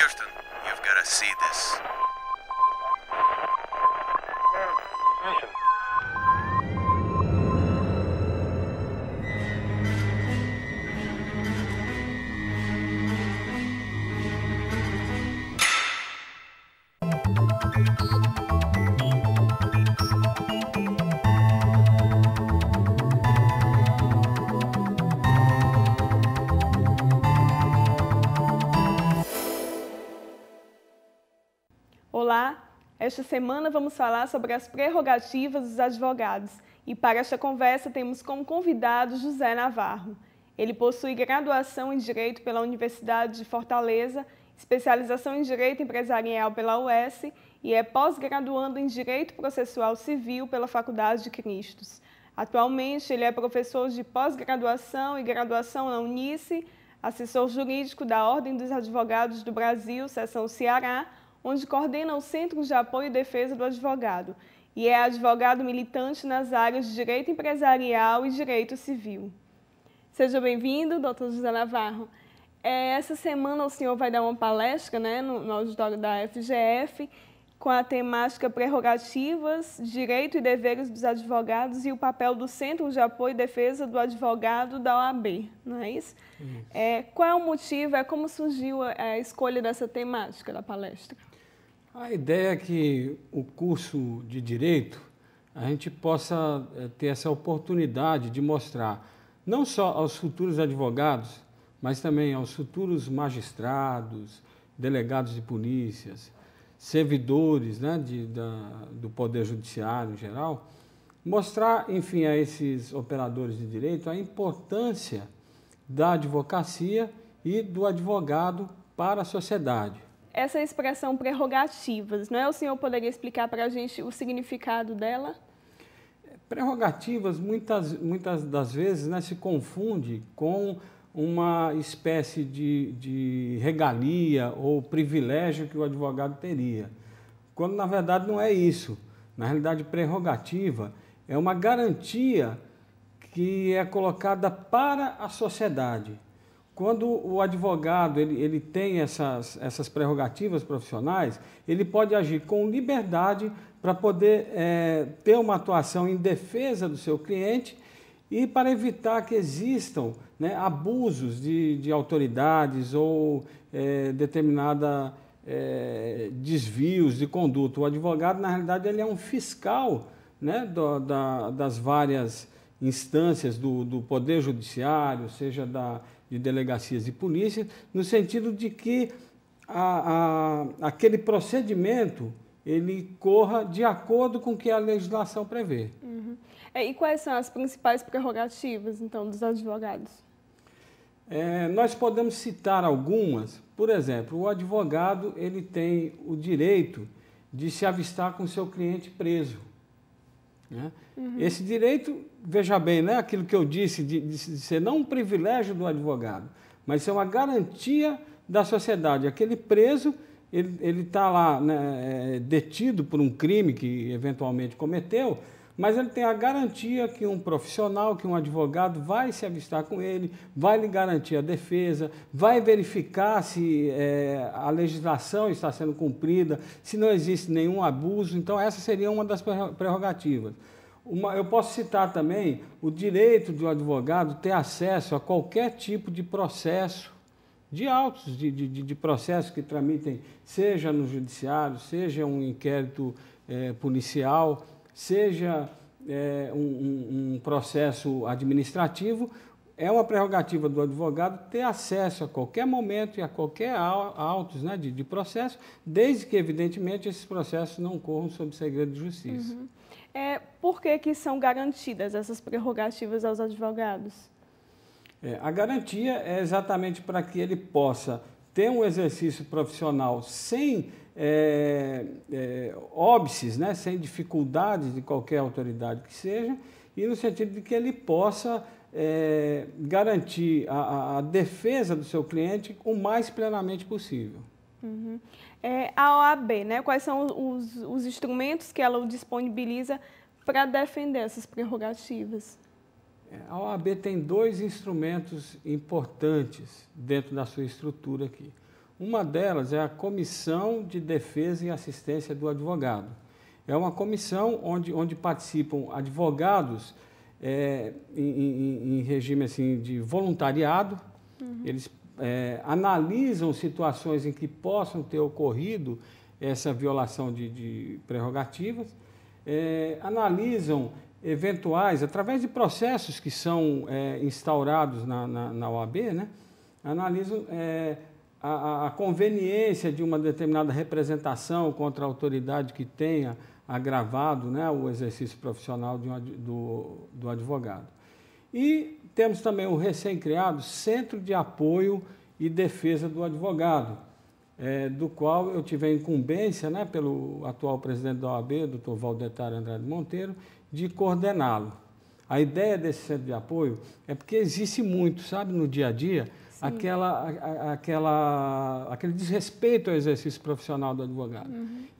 Houston, you've got to see this. Olá, esta semana vamos falar sobre as prerrogativas dos advogados e para esta conversa temos como convidado José Navarro. Ele possui graduação em Direito pela Universidade de Fortaleza, especialização em Direito Empresarial pela UES e é pós-graduando em Direito Processual Civil pela Faculdade de Cristos. Atualmente ele é professor de pós-graduação e graduação na Unice, assessor jurídico da Ordem dos Advogados do Brasil, seção Ceará, onde coordena o Centro de Apoio e Defesa do Advogado e é advogado militante nas áreas de Direito Empresarial e Direito Civil. Seja bem-vindo, doutor José Navarro. Essa semana o senhor vai dar uma palestra, no auditório da FGF com a temática Prerrogativas, Direito e Deveres dos Advogados e o papel do Centro de Apoio e Defesa do Advogado da OAB, não é isso? Qual é o motivo, como surgiu a escolha dessa temática da palestra? A ideia é que o curso de Direito, a gente possa ter essa oportunidade de mostrar não só aos futuros advogados, mas também aos futuros magistrados, delegados de polícias, servidores do Poder Judiciário em geral, mostrar, enfim, a esses operadores de direito a importância da advocacia e do advogado para a sociedade. Essa expressão prerrogativas, não é? O senhor poderia explicar para a gente o significado dela? Prerrogativas, muitas das vezes, se confunde com uma espécie de regalia ou privilégio que o advogado teria, quando na verdade não é isso. Na realidade, prerrogativa é uma garantia que é colocada para a sociedade. Quando o advogado ele tem essas prerrogativas profissionais, ele pode agir com liberdade para poder ter uma atuação em defesa do seu cliente e para evitar que existam abusos de autoridades ou determinada desvios de conduta. O advogado, na realidade, ele é um fiscal das várias instâncias do Poder Judiciário, seja de delegacias e polícias, no sentido de que aquele procedimento ele corra de acordo com o que a legislação prevê. Uhum. E quais são as principais prerrogativas, então, dos advogados? Nós podemos citar algumas. Por exemplo, o advogado ele tem o direito de se avistar com seu cliente preso. Uhum. Esse direito, veja bem, aquilo que eu disse, de ser não um privilégio do advogado, mas ser uma garantia da sociedade. Aquele preso, ele está lá detido por um crime que eventualmente cometeu, mas ele tem a garantia que um profissional, que um advogado vai se avistar com ele, vai lhe garantir a defesa, vai verificar se a legislação está sendo cumprida, se não existe nenhum abuso. Então, essa seria uma das prerrogativas. Eu posso citar também o direito do advogado ter acesso a qualquer tipo de processo, de autos, de processos que tramitem, seja no judiciário, seja um inquérito policial, seja um processo administrativo. É uma prerrogativa do advogado ter acesso a qualquer momento e a qualquer autos de processo, desde que, evidentemente, esses processos não corram sob segredo de justiça. Uhum. Por que são garantidas essas prerrogativas aos advogados? A garantia é exatamente para que ele possa ter um exercício profissional sem óbices, sem dificuldades de qualquer autoridade que seja, e no sentido de que ele possa garantir a defesa do seu cliente o mais plenamente possível. Uhum. A OAB, quais são os instrumentos que ela disponibiliza para defender essas prerrogativas? A OAB tem dois instrumentos importantes dentro da sua estrutura aqui. Uma delas é a Comissão de Defesa e Assistência do Advogado. É uma comissão onde participam advogados em regime assim, de voluntariado. Eles analisam situações em que possam ter ocorrido essa violação de prerrogativas, analisam eventuais, através de processos que são instaurados na OAB, né? Analisam a conveniência de uma determinada representação contra a autoridade que tenha agravado, né, o exercício profissional do advogado. E temos também o recém-criado Centro de Apoio e Defesa do Advogado, do qual eu tive a incumbência, né, pelo atual presidente da OAB, Dr. Valdetar Andrade Monteiro, de coordená-lo. A ideia desse centro de apoio é porque existe muito, sabe, no dia a dia, aquele desrespeito ao exercício profissional do advogado.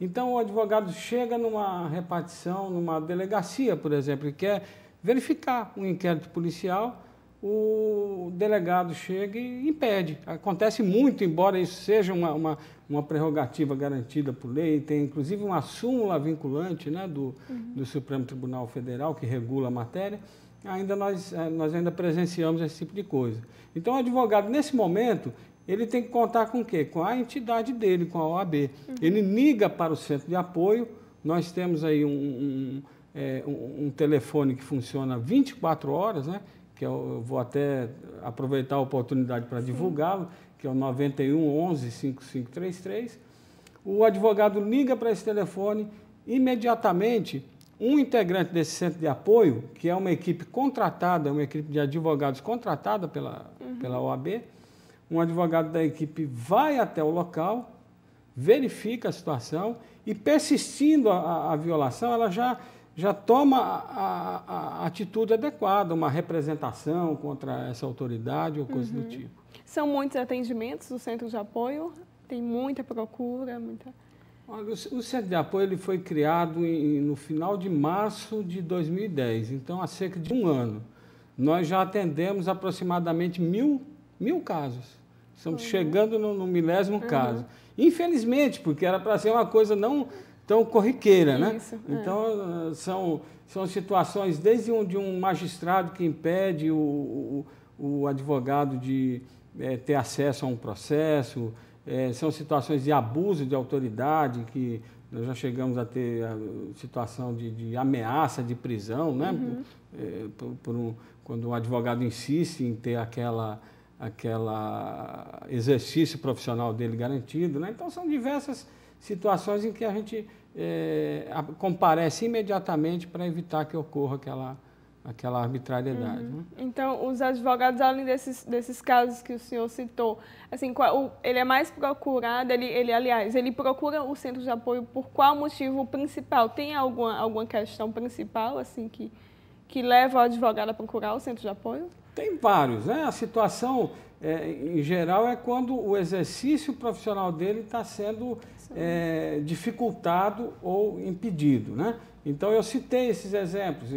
Então, o advogado chega numa repartição, numa delegacia, por exemplo, e quer verificar um inquérito policial, o delegado chega e impede. Acontece muito, embora isso seja uma prerrogativa garantida por lei, tem inclusive uma súmula vinculante, né, do Supremo Tribunal Federal que regula a matéria, nós ainda presenciamos esse tipo de coisa. Então, o advogado, nesse momento, ele tem que contar com o quê? Com a entidade dele, com a OAB. Ele liga para o centro de apoio, nós temos aí um telefone que funciona 24 horas, né? Que eu vou até aproveitar a oportunidade para divulgá-lo, que é o 91 11 5533. O advogado liga para esse telefone, imediatamente um integrante desse centro de apoio, que é uma equipe contratada, uma equipe de advogados contratada pela OAB, um advogado da equipe vai até o local, verifica a situação e, persistindo a violação, ela já toma a atitude adequada, uma representação contra essa autoridade ou coisa do tipo. São muitos atendimentos do centro de apoio? Tem muita procura? Olha, o centro de apoio ele foi criado no final de março de 2010, então há cerca de um ano. Nós já atendemos aproximadamente mil casos. Estamos chegando no milésimo caso. Infelizmente, porque era para ser uma coisa não tão corriqueira, né? Então, são situações desde de um magistrado que impede o advogado de ter acesso a um processo, são situações de abuso de autoridade, que nós já chegamos a ter a situação de ameaça de prisão, né? Quando o advogado insiste em ter aquela exercício profissional dele garantido, né? Então, são diversas situações em que a gente comparece imediatamente para evitar que ocorra aquela arbitrariedade. Né? Então, os advogados, além desses casos que o senhor citou, assim, ele é mais procurado, aliás, ele procura o centro de apoio por qual motivo principal? Tem alguma questão principal, assim, que leva o advogado a procurar o centro de apoio? Tem vários, né? A situação, em geral, é quando o exercício profissional dele está sendo dificultado ou impedido, né? Então, eu citei esses exemplos,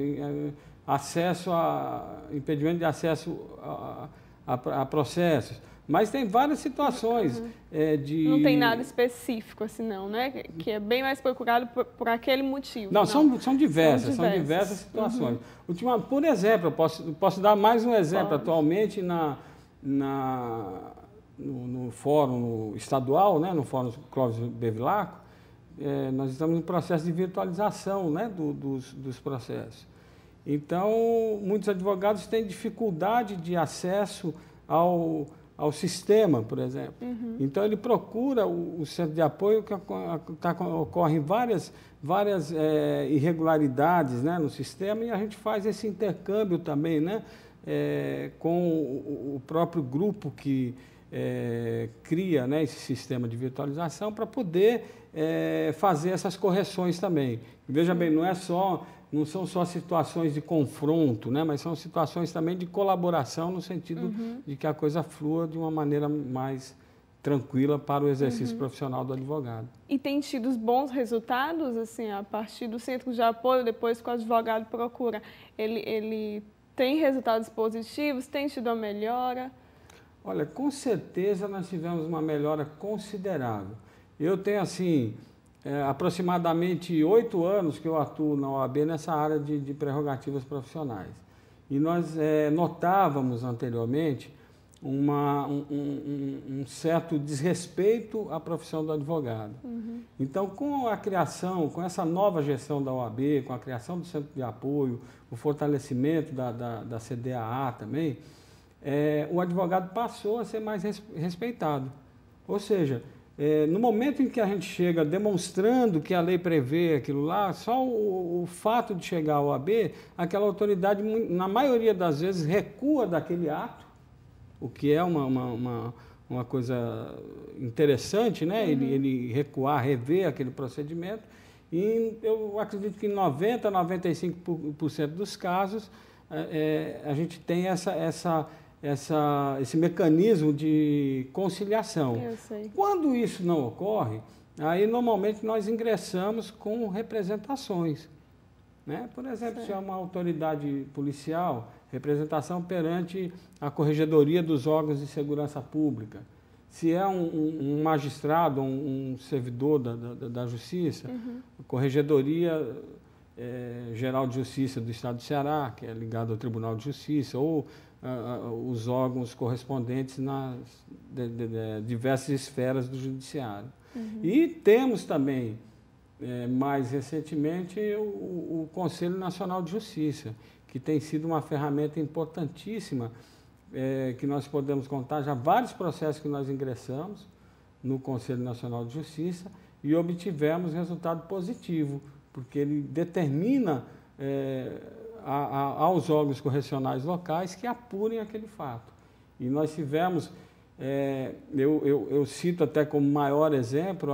impedimento de acesso a processos, mas tem várias situações Não tem nada específico, assim, não, né? Que é bem mais procurado por aquele motivo. Não, são diversas situações. Por exemplo, eu posso dar mais um exemplo. Atualmente, no fórum estadual, né, no fórum Clóvis Bevilacqua, nós estamos em processo de virtualização, né, dos processos. Então, muitos advogados têm dificuldade de acesso ao sistema, por exemplo. Então, ele procura o centro de apoio, que ocorrem várias irregularidades, né, no sistema, e a gente faz esse intercâmbio também, né, com o próprio grupo que cria, né, esse sistema de virtualização para poder fazer essas correções também. Veja bem, não são só situações de confronto, né, mas são situações também de colaboração, no sentido de que a coisa flua de uma maneira mais tranquila para o exercício profissional do advogado. E tem tido bons resultados, assim, a partir do centro de apoio, depois que o advogado procura, ele tem resultados positivos, tem tido a melhora? Olha, com certeza nós tivemos uma melhora considerável. Eu tenho, assim, aproximadamente 8 anos que eu atuo na OAB nessa área de prerrogativas profissionais. E nós notávamos anteriormente um certo desrespeito à profissão do advogado. Uhum. Então, com a criação, com essa nova gestão da OAB, com a criação do Centro de Apoio, o fortalecimento da CDAA também, o advogado passou a ser mais respeitado. Ou seja, no momento em que a gente chega demonstrando que a lei prevê aquilo lá, só o fato de chegar à OAB, aquela autoridade, na maioria das vezes, recua daquele ato, o que é uma coisa interessante, né? Uhum. Ele recuar, rever aquele procedimento. E eu acredito que em 90% a 95% dos casos a gente tem esse mecanismo de conciliação. Eu sei. Quando isso não ocorre, aí normalmente nós ingressamos com representações. Né? Por exemplo, se é uma autoridade policial, representação perante a Corregedoria dos Órgãos de Segurança Pública. Se é um magistrado, um servidor da Justiça, uhum. Corregedoria Geral de Justiça do Estado do Ceará, que é ligado ao Tribunal de Justiça, ou os órgãos correspondentes nas diversas esferas do Judiciário. Uhum. E temos também, mais recentemente, o Conselho Nacional de Justiça, que tem sido uma ferramenta importantíssima, que nós podemos contar já vários processos que nós ingressamos no Conselho Nacional de Justiça e obtivemos resultado positivo, porque ele determina aos órgãos correcionais locais que apurem aquele fato. E nós tivemos, eu cito até como maior exemplo,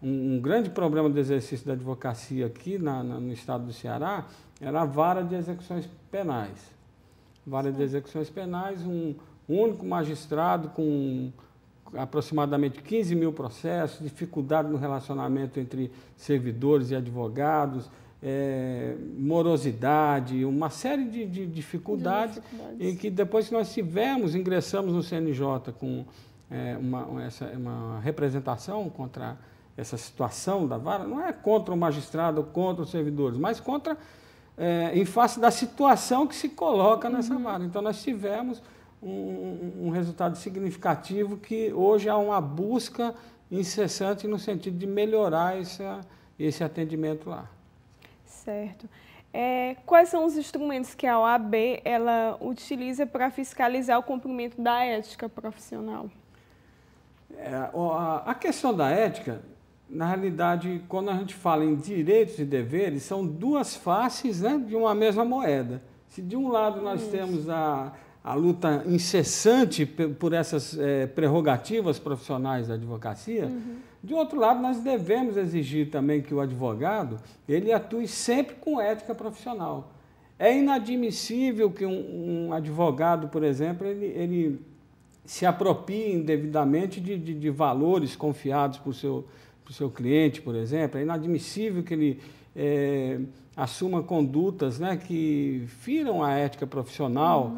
um grande problema do exercício da advocacia aqui no estado do Ceará, era a vara de execuções penais. Vara de execuções penais, um único magistrado com aproximadamente 15 mil processos, dificuldade no relacionamento entre servidores e advogados, morosidade, uma série de dificuldades, em que depois que nós ingressamos no CNJ com uma representação contra essa situação da vara, não é contra o magistrado ou contra os servidores, mas contra, em face da situação que se coloca nessa vara. Então, nós tivemos um resultado significativo que hoje há uma busca incessante no sentido de melhorar esse atendimento lá. Certo. Quais são os instrumentos que a OAB ela utiliza para fiscalizar o cumprimento da ética profissional? A questão da ética, na realidade, quando a gente fala em direitos e deveres, são duas faces, né, de uma mesma moeda. Se de um lado nós temos a luta incessante por essas prerrogativas profissionais da advocacia, de outro lado nós devemos exigir também que o advogado ele atue sempre com ética profissional. É inadmissível que um advogado, por exemplo, ele se aproprie indevidamente de valores confiados por seu cliente, por exemplo. É inadmissível que ele assuma condutas, né, que firam a ética profissional,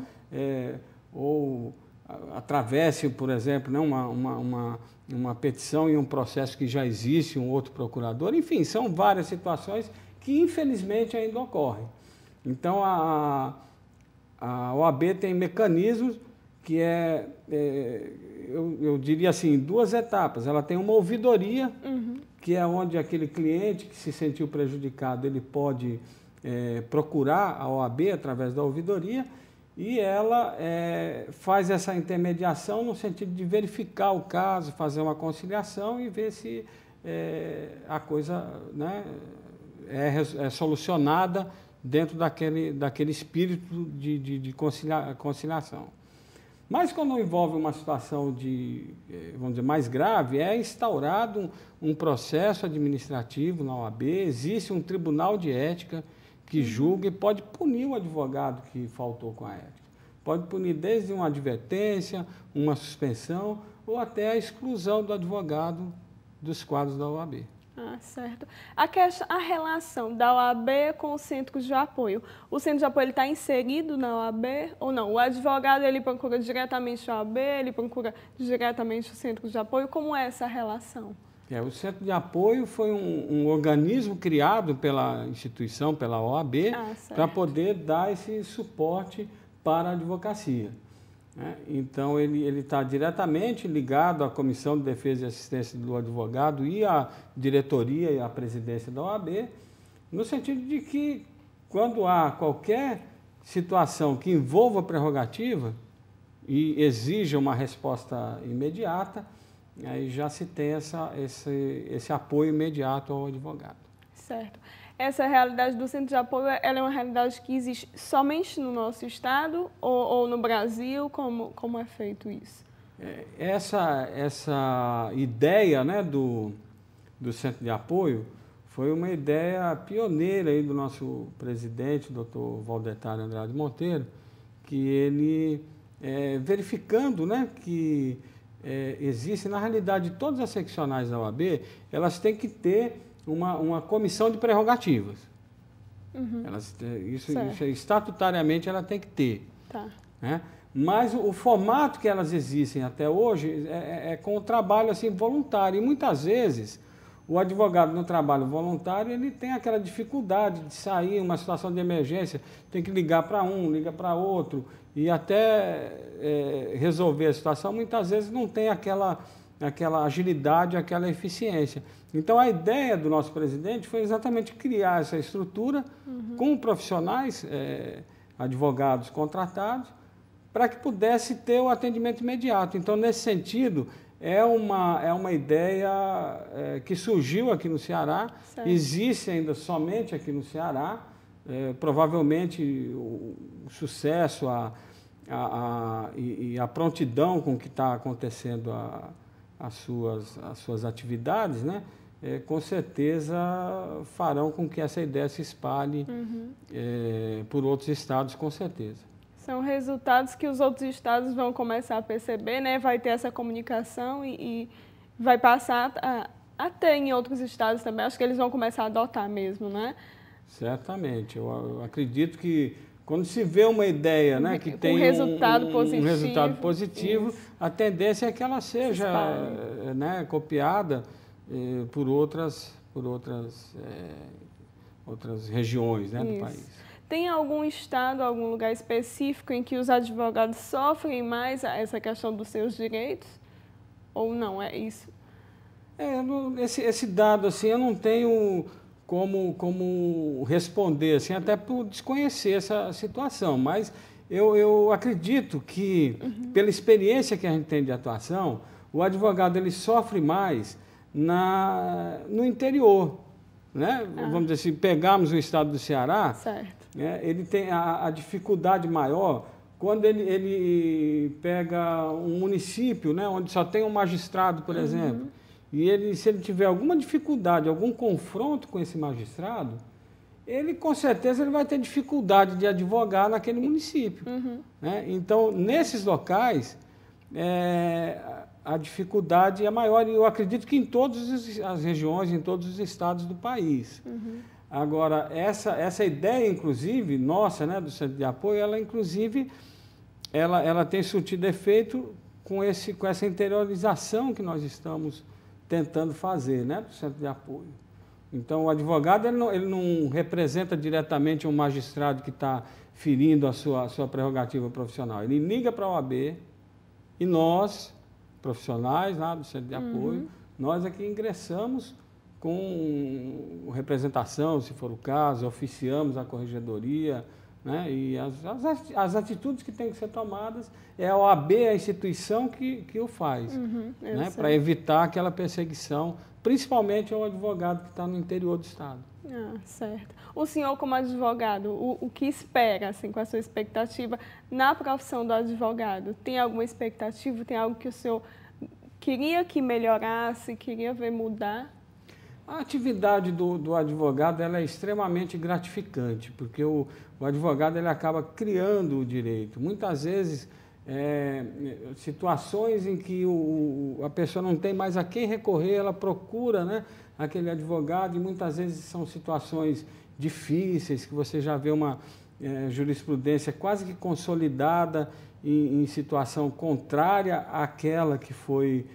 ou atravesse, por exemplo, né, uma petição em um processo que já existe, um outro procurador. Enfim, são várias situações que, infelizmente, ainda ocorrem. Então, a OAB tem mecanismos que eu diria assim, 2 etapas. Ela tem uma ouvidoria, que é onde aquele cliente que se sentiu prejudicado, ele pode procurar a OAB através da ouvidoria, e ela faz essa intermediação no sentido de verificar o caso, fazer uma conciliação e ver se a coisa, né, é solucionada dentro daquele espírito de conciliação. Mas quando envolve uma situação vamos dizer, mais grave, é instaurado um processo administrativo na OAB, existe um tribunal de ética que julga e pode punir o advogado que faltou com a ética. Pode punir desde uma advertência, uma suspensão ou até a exclusão do advogado dos quadros da OAB. Ah, certo. A relação da OAB com os centros de apoio. O centro de apoio está inserido na OAB ou não? O advogado ele procura diretamente a OAB, ele procura diretamente o centro de apoio. Como é essa relação? O centro de apoio foi um organismo criado pela instituição, pela OAB, para poder dar esse suporte para a advocacia. Então, ele está diretamente ligado à Comissão de Defesa e Assistência do Advogado e à diretoria e à presidência da OAB, no sentido de que, quando há qualquer situação que envolva a prerrogativa e exija uma resposta imediata, aí já se tem esse apoio imediato ao advogado. Certo. Essa realidade do centro de apoio, ela é uma realidade que existe somente no nosso estado ou no Brasil? Como é feito isso? Essa ideia, né, do centro de apoio foi uma ideia pioneira aí do nosso presidente, Dr. Valdetário Andrade Monteiro, que ele, verificando, né, que existe, na realidade, todas as seccionais da OAB, elas têm que ter uma comissão de prerrogativas. Uhum. Isso estatutariamente ela tem que ter. Tá. Né? Mas o formato que elas existem até hoje é com o trabalho assim, voluntário. E muitas vezes o advogado no trabalho voluntário ele tem aquela dificuldade de sair em uma situação de emergência, tem que ligar para um, liga para outro, e até resolver a situação, muitas vezes não tem aquela agilidade, aquela eficiência. Então, a ideia do nosso presidente foi exatamente criar essa estrutura com profissionais, advogados contratados, para que pudesse ter o atendimento imediato. Então, nesse sentido, é uma ideia que surgiu aqui no Ceará, certo. Existe ainda somente aqui no Ceará, provavelmente o sucesso e a prontidão com que está acontecendo as suas atividades, né? Com certeza farão com que essa ideia se espalhe por outros estados, com certeza. São resultados que os outros estados vão começar a perceber, né? Vai ter essa comunicação e vai passar a ter em outros estados também. Acho que eles vão começar a adotar mesmo, né? Certamente. Eu acredito que quando se vê uma ideia, né, que tem resultado um resultado positivo, isso. A tendência é que ela seja copiada por outras regiões, né, do país. Tem algum estado, algum lugar específico em que os advogados sofrem mais essa questão dos seus direitos? Ou não, é isso? Esse dado, assim, eu não tenho como responder, assim, até por desconhecer essa situação, mas eu acredito que, pela experiência que a gente tem de atuação, o advogado ele sofre mais no interior, né? Vamos dizer assim, pegarmos o estado do Ceará, ele tem a dificuldade maior quando ele pega um município, né, onde só tem um magistrado, por exemplo, e se ele tiver alguma dificuldade, algum confronto com esse magistrado, com certeza ele vai ter dificuldade de advogar naquele município. Né? Então, nesses locais, a dificuldade é maior, e eu acredito que em todas as regiões, em todos os estados do país. Agora, essa ideia, inclusive, nossa, né, do Centro de Apoio, ela, inclusive, ela tem surtido efeito com essa interiorização que nós estamos tentando fazer, né, do Centro de Apoio. Então, o advogado ele não representa diretamente um magistrado que está ferindo a sua prerrogativa profissional. Ele liga para a OAB e nós, profissionais lá do Centro de Apoio, nós aqui ingressamos com representação, se for o caso, oficiamos a corregedoria, né? E as atitudes que têm que ser tomadas, a OAB é a instituição que o faz, né? Para evitar aquela perseguição, principalmente ao advogado que está no interior do estado. Certo. O senhor, como advogado, o que espera, assim, com a sua expectativa na profissão do advogado? Tem alguma expectativa? Tem algo que o senhor queria que melhorasse, queria ver mudar? A atividade do advogado ela é extremamente gratificante, porque o advogado ele acaba criando o direito. Muitas vezes situações em que a pessoa não tem mais a quem recorrer, ela procura, né, aquele advogado, e muitas vezes são situações difíceis, que você já vê uma jurisprudência quase que consolidada em situação contrária àquela que foi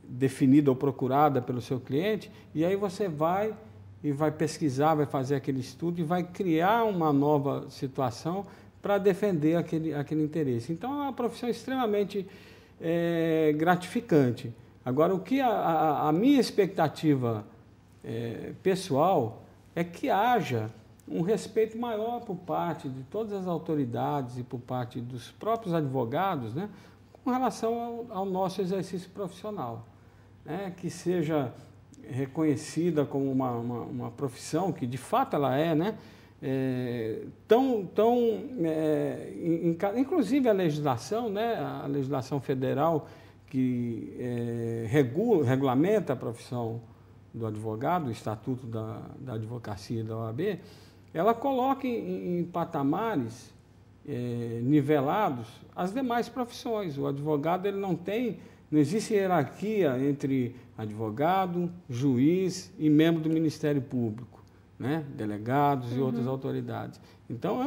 definida ou procurada pelo seu cliente, e aí você vai pesquisar, vai fazer aquele estudo e vai criar uma nova situação para defender aquele interesse. Então, é uma profissão extremamente gratificante. Agora, o que a minha expectativa pessoal é que haja um respeito maior por parte de todas as autoridades e por parte dos próprios advogados, né, com relação ao nosso exercício profissional, né, que seja reconhecida como uma profissão, que de fato ela é, né, inclusive a legislação, né, a legislação federal que regulamenta a profissão do advogado, o Estatuto da Advocacia da OAB, ela coloca em patamares nivelados as demais profissões. O advogado ele não existe hierarquia entre advogado, juiz e membro do Ministério Público, né? Delegados e outras autoridades. Então,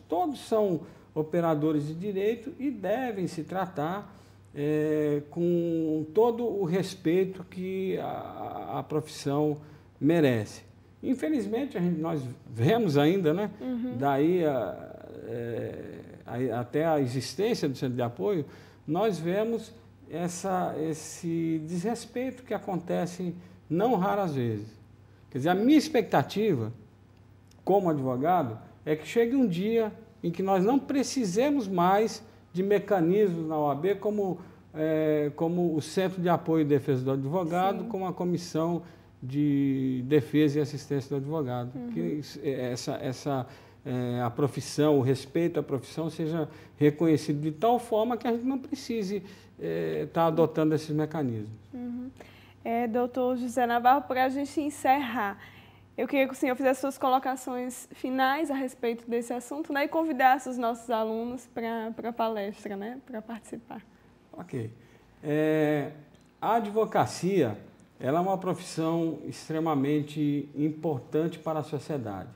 todos são operadores de direito e devem se tratar com todo o respeito que a profissão merece. Infelizmente, nós vemos ainda, né, daí até a existência do centro de apoio, nós vemos esse desrespeito que acontece não raras vezes. Quer dizer, a minha expectativa, como advogado, é que chegue um dia em que nós não precisemos mais de mecanismos na OAB como o Centro de Apoio e Defesa do Advogado, Sim. como a Comissão de Defesa e Assistência do Advogado. Que a profissão, o respeito à profissão seja reconhecido de tal forma que a gente não precise estar adotando esses mecanismos. Doutor José Navarro, para a gente encerrar, eu queria que o senhor fizesse suas colocações finais a respeito desse assunto, né, e convidasse os nossos alunos para a palestra, né, para participar. Ok. A advocacia ela é uma profissão extremamente importante para a sociedade.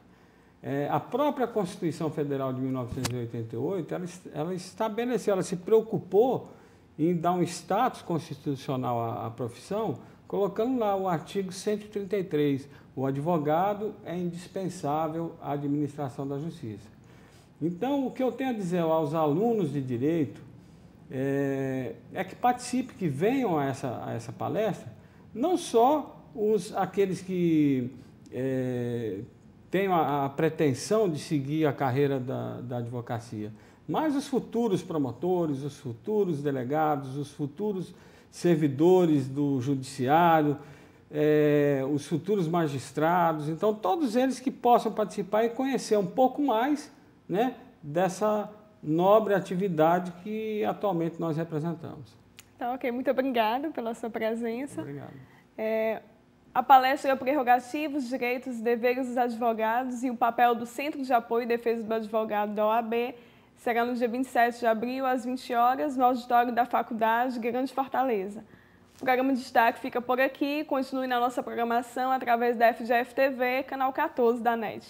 A própria Constituição Federal de 1988, ela estabeleceu, ela se preocupou em dar um status constitucional à profissão, colocando lá o artigo 133, o advogado é indispensável à administração da justiça. Então, o que eu tenho a dizer aos alunos de direito é que participe, que venham a essa palestra, não só aqueles que tenham a pretensão de seguir a carreira da advocacia, mas os futuros promotores, os futuros delegados, os futuros servidores do judiciário, os futuros magistrados, então todos eles que possam participar e conhecer um pouco mais, né, dessa nobre atividade que atualmente nós representamos. Então, ok, muito obrigada pela sua presença. Obrigado. A palestra é Prerrogativas, Direitos e Deveres dos Advogados e o papel do Centro de Apoio e Defesa do Advogado da OAB será no dia 27 de abril, às 20 horas, no auditório da Faculdade Grande Fortaleza. O programa de destaque fica por aqui. Continue na nossa programação através da FGF TV, canal 14 da NET.